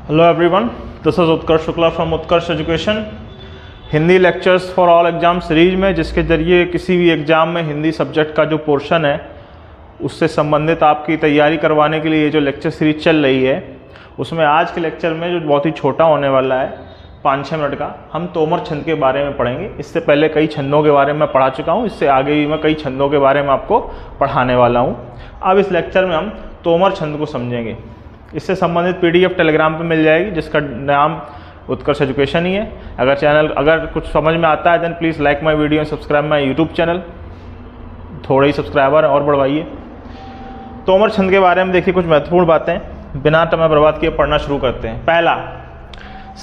Hello everyone, this is Utkarsh Shukla from Utkarsh education. Hindi lectures for all exam series में, जिसके ज़रिए किसी भी एग्ज़ाम में हिंदी सब्जेक्ट का जो पोर्शन है उससे संबंधित आपकी तैयारी करवाने के लिए ये जो लेक्चर सीरीज चल रही है, उसमें आज के लेक्चर में जो बहुत ही छोटा होने वाला है 5-6 मिनट का, हम तोमर छंद के बारे में पढ़ेंगे। इससे पहले कई छंदों के बारे में पढ़ा चुका हूँ, इससे आगे भी मैं कई छंदों के बारे में आपको पढ़ाने वाला हूँ। अब इस लेक्चर में हम तोमर छंद को समझेंगे। इससे संबंधित PDF टेलीग्राम पे मिल जाएगी, जिसका नाम उत्कर्ष एजुकेशन ही है। अगर कुछ समझ में आता है then please like my video and subscribe my YouTube channel. थोड़े ही सब्सक्राइबर और बढ़वाइए। तोमर छंद के बारे में देखिए कुछ महत्वपूर्ण बातें, बिना समय बर्बाद किए पढ़ना शुरू करते हैं। पहला,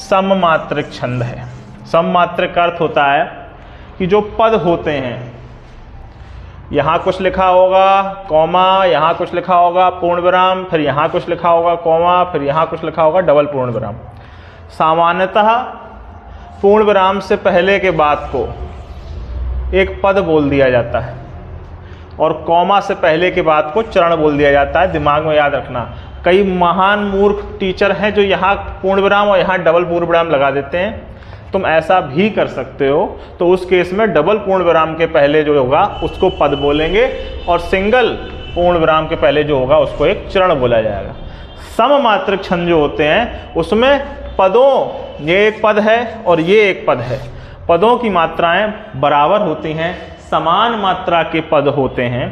सममात्रिक छंद है। सममात्रिक का अर्थ होता है कि जो पद होते हैं, यहाँ कुछ लिखा होगा कॉमा, यहाँ कुछ लिखा होगा पूर्ण विराम, फिर यहाँ कुछ लिखा होगा कॉमा, फिर यहाँ कुछ लिखा होगा डबल पूर्ण विराम। सामान्यतः पूर्ण विराम से पहले के बाद को एक पद बोल दिया जाता है और कॉमा से पहले के बाद को चरण बोल दिया जाता है। दिमाग में याद रखना, कई महान मूर्ख टीचर हैं जो यहाँ पूर्ण विराम और यहाँ डबल पूर्ण विराम लगा देते हैं। तुम ऐसा भी कर सकते हो, तो उस केस में डबल पूर्ण विराम के पहले जो होगा उसको पद बोलेंगे और सिंगल पूर्ण विराम के पहले जो होगा उसको एक चरण बोला जाएगा। सममात्रिक छंद जो होते हैं उसमें पदों, ये एक पद है और ये एक पद है, पदों की मात्राएं बराबर होती हैं, समान मात्रा के पद होते हैं।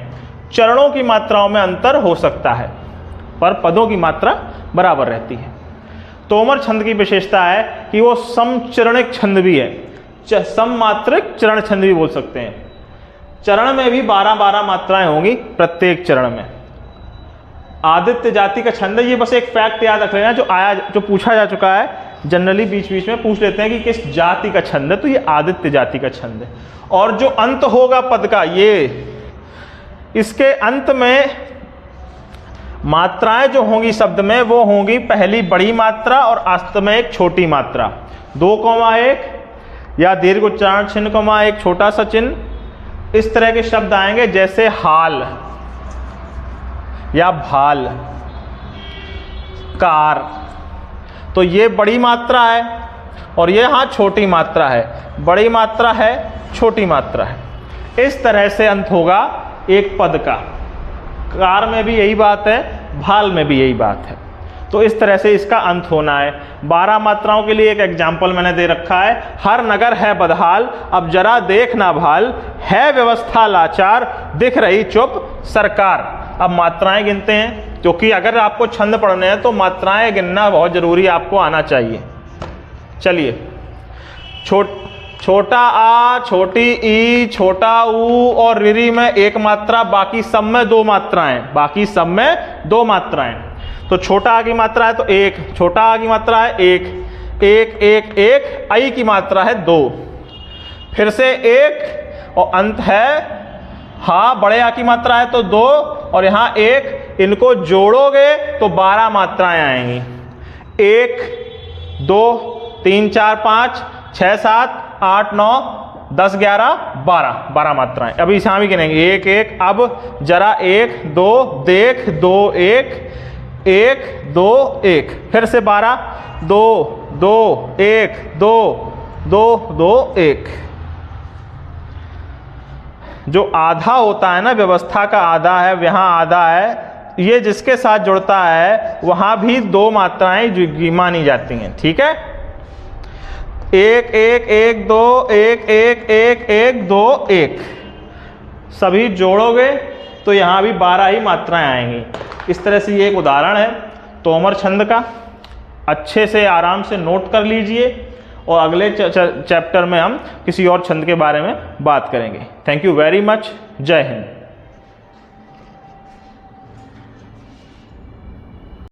चरणों की मात्राओं में अंतर हो सकता है पर पदों की मात्रा बराबर रहती है। तोमर छंद की विशेषता है कि वो समचरणिक छंद भी है, सममात्रिक चरण छंद भी बोल सकते हैं। चरण में भी 12-12 मात्राएं होंगी प्रत्येक चरण में। आदित्य जाति का छंद है, ये बस एक फैक्ट याद रख लेना जो पूछा जा चुका है। जनरली बीच बीच में पूछ लेते हैं कि किस जाति का छंद है, तो ये आदित्य जाति का छंद है। और जो अंत होगा पद का, ये इसके अंत में मात्राएं जो होंगी शब्द में वो होंगी पहली बड़ी मात्रा और अंत में एक छोटी मात्रा। 2,1 या दीर्घ उच्चारण चिन्ह, एक छोटा सा चिन्ह, इस तरह के शब्द आएंगे जैसे हाल या भाल, कार। तो ये बड़ी मात्रा है और ये यहाँ छोटी मात्रा है, बड़ी मात्रा है छोटी मात्रा है। इस तरह से अंत होगा एक पद का। कार में भी यही बात है, भाल में भी यही बात है। तो इस तरह से इसका अंत होना है। 12 मात्राओं के लिए एक एग्जाम्पल मैंने दे रखा है। हर नगर है बदहाल, अब जरा देख ना भाल, है व्यवस्था लाचार, दिख रही चुप सरकार। अब मात्राएं गिनते हैं, क्योंकि अगर आपको छंद पढ़ने हैं तो मात्राएं गिनना बहुत जरूरी, आपको आना चाहिए। चलिए, छोटा आ, छोटी ई, छोटा ऊ और रिरी में एक मात्रा, बाकी सब में 2 मात्राएं, बाकी सब में 2 मात्राएं। तो छोटा आ की मात्रा है तो 1, छोटा आ की मात्रा है 1, 1 1 1, आई की मात्रा है 2, फिर से 1 और अंत है हा, बड़े आ की मात्रा है तो 2 और यहाँ 1, इनको जोड़ोगे तो 12 मात्राएं आएंगी। 1 2 3 4 5 6 7 8 9 10 11 12 मात्राएं। अभी यहाँ भी गिनेंगे 1 1, अब जरा 1 2 देख 2 1 1 2 1, फिर से 12 2 2 1 2 2 2 1। जो आधा होता है ना, व्यवस्था का आधा है, यहाँ आधा है, ये जिसके साथ जुड़ता है वहाँ भी 2 मात्राएं मानी जाती हैं। ठीक है, 1 1 1 2 1 1 1 1 2 1, सभी जोड़ोगे तो यहाँ भी 12 ही मात्राएं आएंगी। इस तरह से ये एक उदाहरण है तोमर छंद का। अच्छे से आराम से नोट कर लीजिए और अगले चैप्टर में हम किसी और छंद के बारे में बात करेंगे। Thank you very much. जय हिंद।